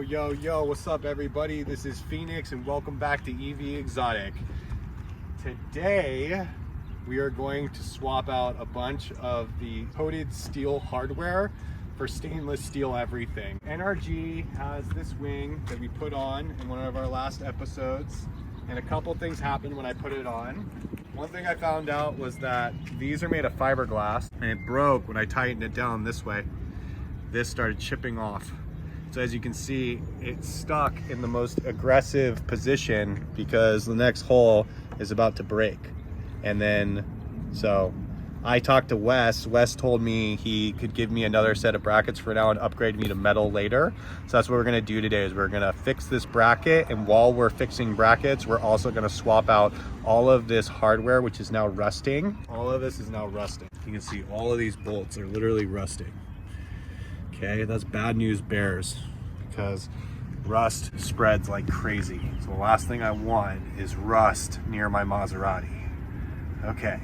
Yo, what's up everybody? This is Phoenix and welcome back to EV Exotic. Today, we are going to swap out a bunch of the coated steel hardware for stainless steel everything. NRG has this wing that we put on in one of our last episodes, and a couple things happened when I put it on. One thing I found out was that these are made of fiberglass, and it broke when I tightened it down this way. This started chipping off. So as you can see, it's stuck in the most aggressive position because the next hole is about to break. And then, so I talked to Wes. Wes told me he could give me another set of brackets for now and upgrade me to metal later. So that's what we're gonna do today, is we're gonna fix this bracket. And while we're fixing brackets, we're also gonna swap out all of this hardware, which is now rusting. All of this is now rusting. You can see all of these bolts are literally rusting. Okay, that's bad news bears, because rust spreads like crazy. So the last thing I want is rust near my Maserati. Okay,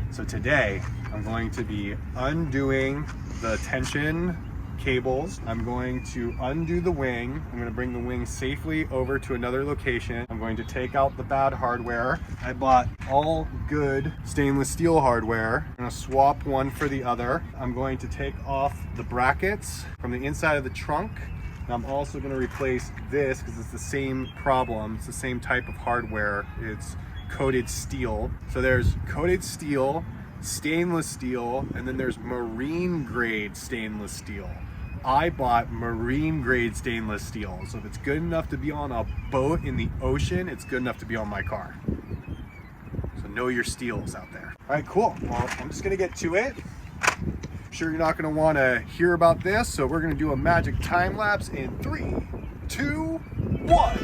so today I'm going to be undoing the tension cables. I'm going to undo the wing. I'm going to bring the wing safely over to another location. I'm going to take out the bad hardware. I bought all good stainless steel hardware. I'm going to swap one for the other. I'm going to take off the brackets from the inside of the trunk. And I'm also going to replace this because it's the same problem. It's the same type of hardware. It's coated steel. So there's coated steel, stainless steel, and then there's marine grade stainless steel. I bought marine grade stainless steel. So if it's good enough to be on a boat in the ocean, it's good enough to be on my car. So know your steels out there. All right, cool. Well, I'm just gonna get to it. I'm sure you're not gonna wanna hear about this, so we're gonna do a magic time lapse in 3, 2, 1.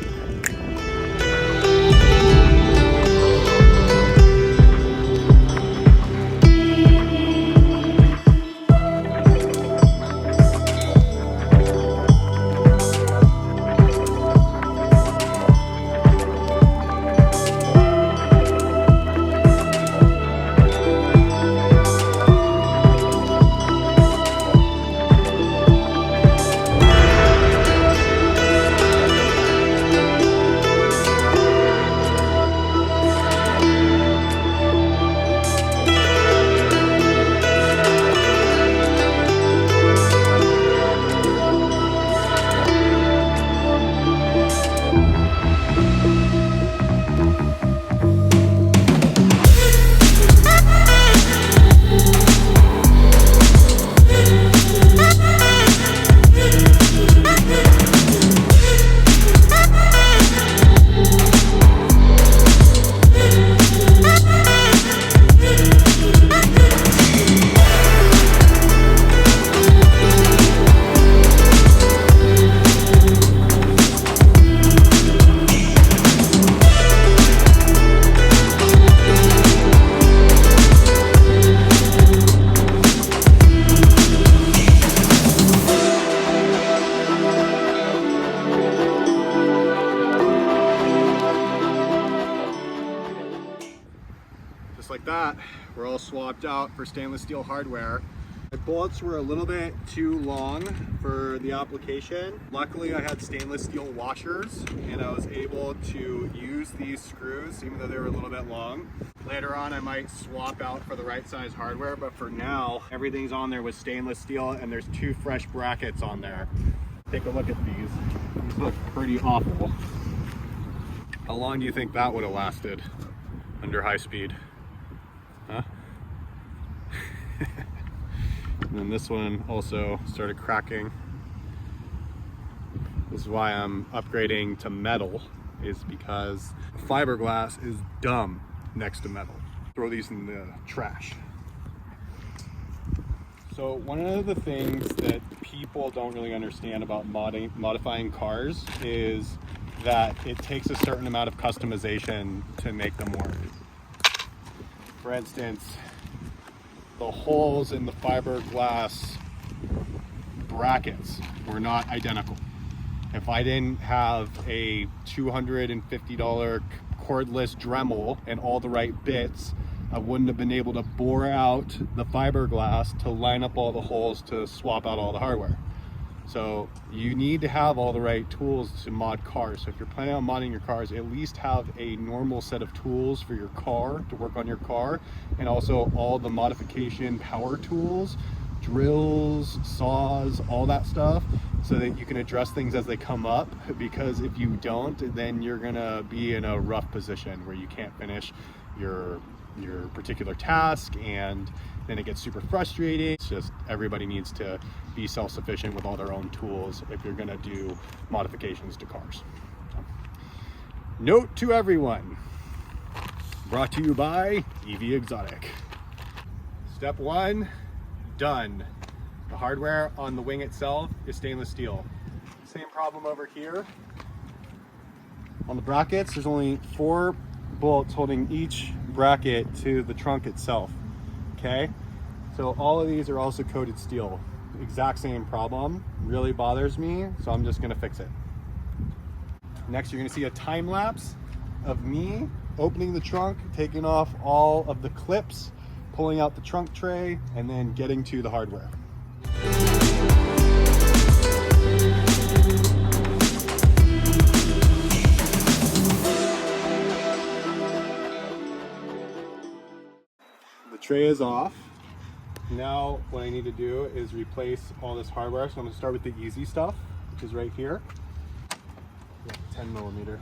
Like that, we're all swapped out for stainless steel hardware. The bolts were a little bit too long for the application. Luckily, I had stainless steel washers and I was able to use these screws even though they were a little bit long. Later on, I might swap out for the right size hardware, but for now, everything's on there with stainless steel and there's 2 fresh brackets on there. Take a look at these. These look pretty awful. How long do you think that would have lasted under high speed? Huh? And then this one also started cracking. This is why I'm upgrading to metal, is because fiberglass is dumb next to metal. Throw these in the trash. So one of the things that people don't really understand about modifying cars is that it takes a certain amount of customization to make them work. For instance, the holes in the fiberglass brackets were not identical. If I didn't have a $250 cordless Dremel and all the right bits, I wouldn't have been able to bore out the fiberglass to line up all the holes to swap out all the hardware. So you need to have all the right tools to mod cars. So if you're planning on modding your cars, at least have a normal set of tools for your car to work on your car, and also all the modification power tools, drills, saws, all that stuff, so that you can address things as they come up. Because if you don't, then you're gonna be in a rough position where you can't finish your particular task, and then it gets super frustrating. It's just, everybody needs to be self-sufficient with all their own tools if you're gonna do modifications to cars. Note to everyone, brought to you by EV Exotic. Step 1, done. The hardware on the wing itself is stainless steel. Same problem over here. On the brackets, there's only 4 bolts holding each bracket to the trunk itself. Okay, so all of these are also coated steel. Exact same problem, really bothers me, so I'm just gonna fix it. Next, you're gonna see a time lapse of me opening the trunk, taking off all of the clips, pulling out the trunk tray, and then getting to the hardware. The tray is off. Now what I need to do is replace all this hardware. So I'm going to start with the easy stuff, which is right here. 10 millimeter.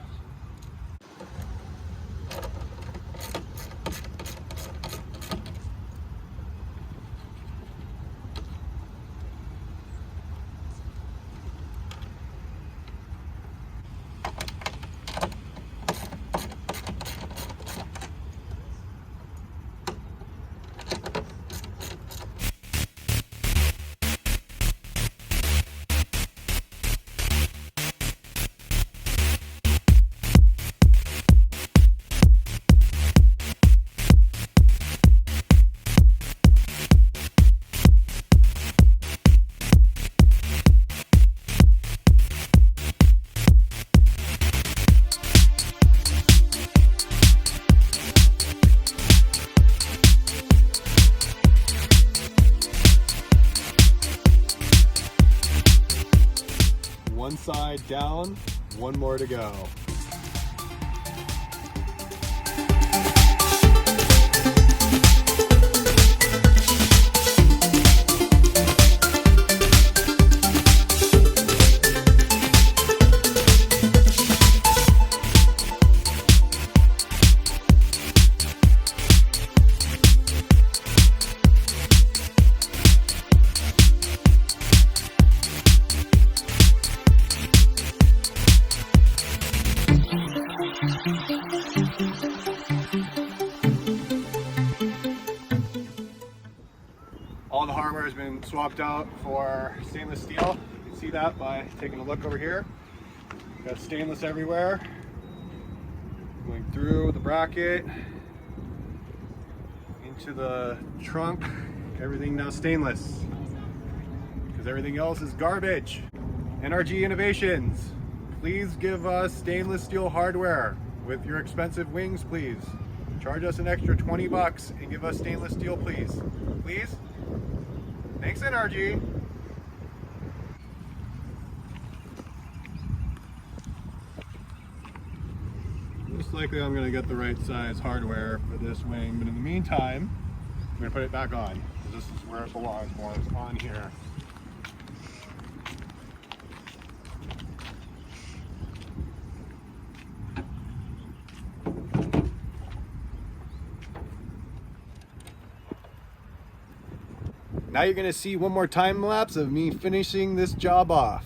One side down, one more to go. All the hardware has been swapped out for stainless steel. You can see that by taking a look over here. Got stainless everywhere. Going through the bracket, into the trunk. Everything now stainless, because everything else is garbage. NRG Innovations, please give us stainless steel hardware with your expensive wings, please. Charge us an extra 20 bucks and give us stainless steel, please. Please? Thanks, NRG. Most likely I'm gonna get the right size hardware for this wing, but in the meantime, I'm gonna put it back on. This is where it belongs, more. It's on here. Now you're gonna see one more time lapse of me finishing this job off.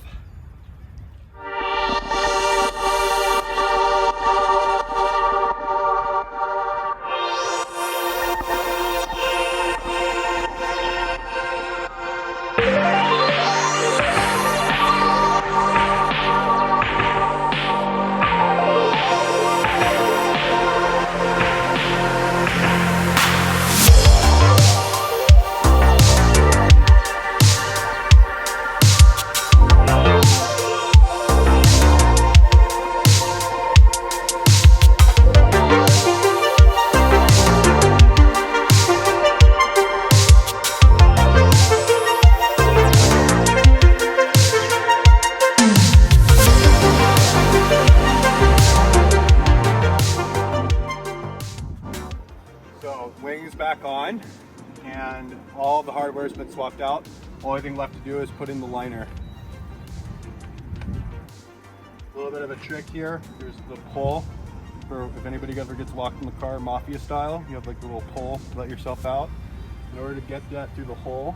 has been swapped out. Only thing left to do is put in the liner. A little bit of a trick here. There's the pull for if anybody ever gets locked in the car mafia style. You have like a little pull to let yourself out. In order to get that through the hole,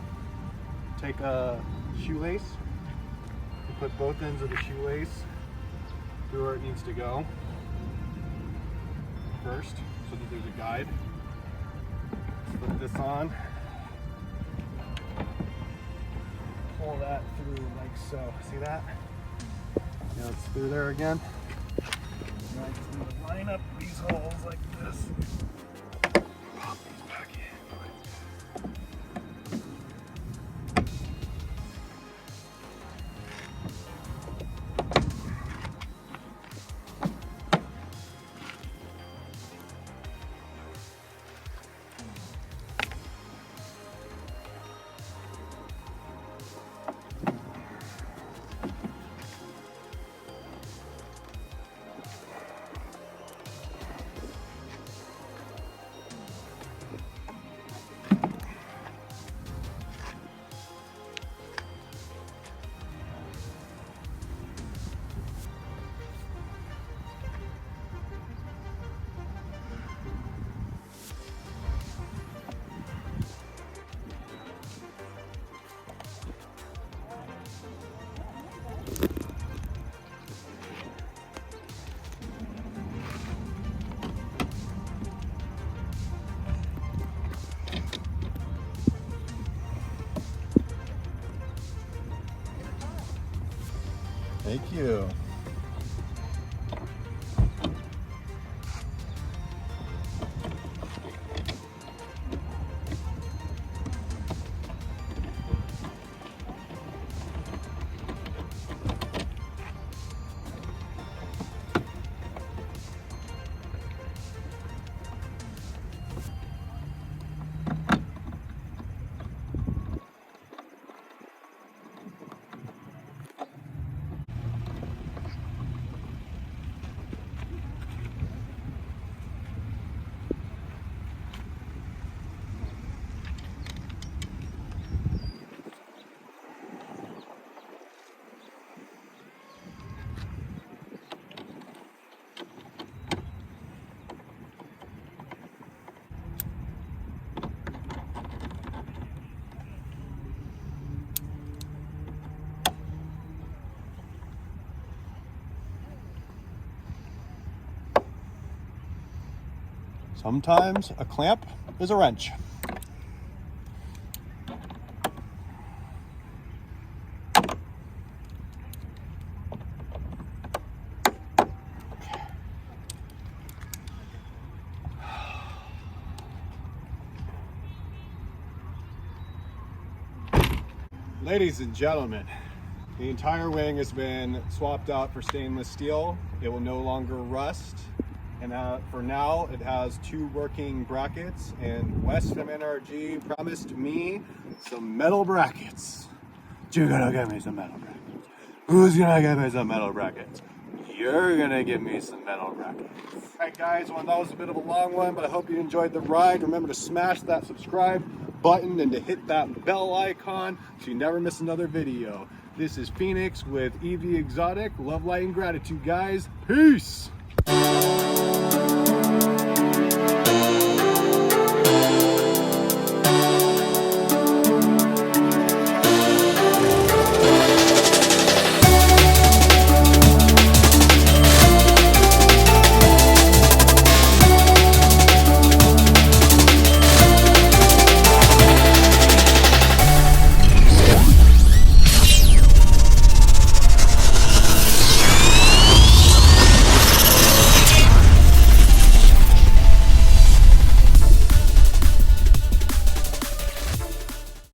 take a shoelace, you put both ends of the shoelace through where it needs to go first, so that there's a guide. Put this on, pull that through like so. See that? Now it's through there again. Now I just need to line up these holes like this. Pop these back in. Thank you. Sometimes a clamp is a wrench. Ladies and gentlemen, the entire wing has been swapped out for stainless steel. It will no longer rust. And for now, it has 2 working brackets, and Wes from NRG promised me some metal brackets. You're gonna give me some metal brackets. Who's gonna give me some metal brackets? You're gonna give me some metal brackets. All right, guys, well, that was a bit of a long one, but I hope you enjoyed the ride. Remember to smash that subscribe button and to hit that bell icon so you never miss another video. This is Phoenix with EV Exotic. Love, light, and gratitude, guys. Peace.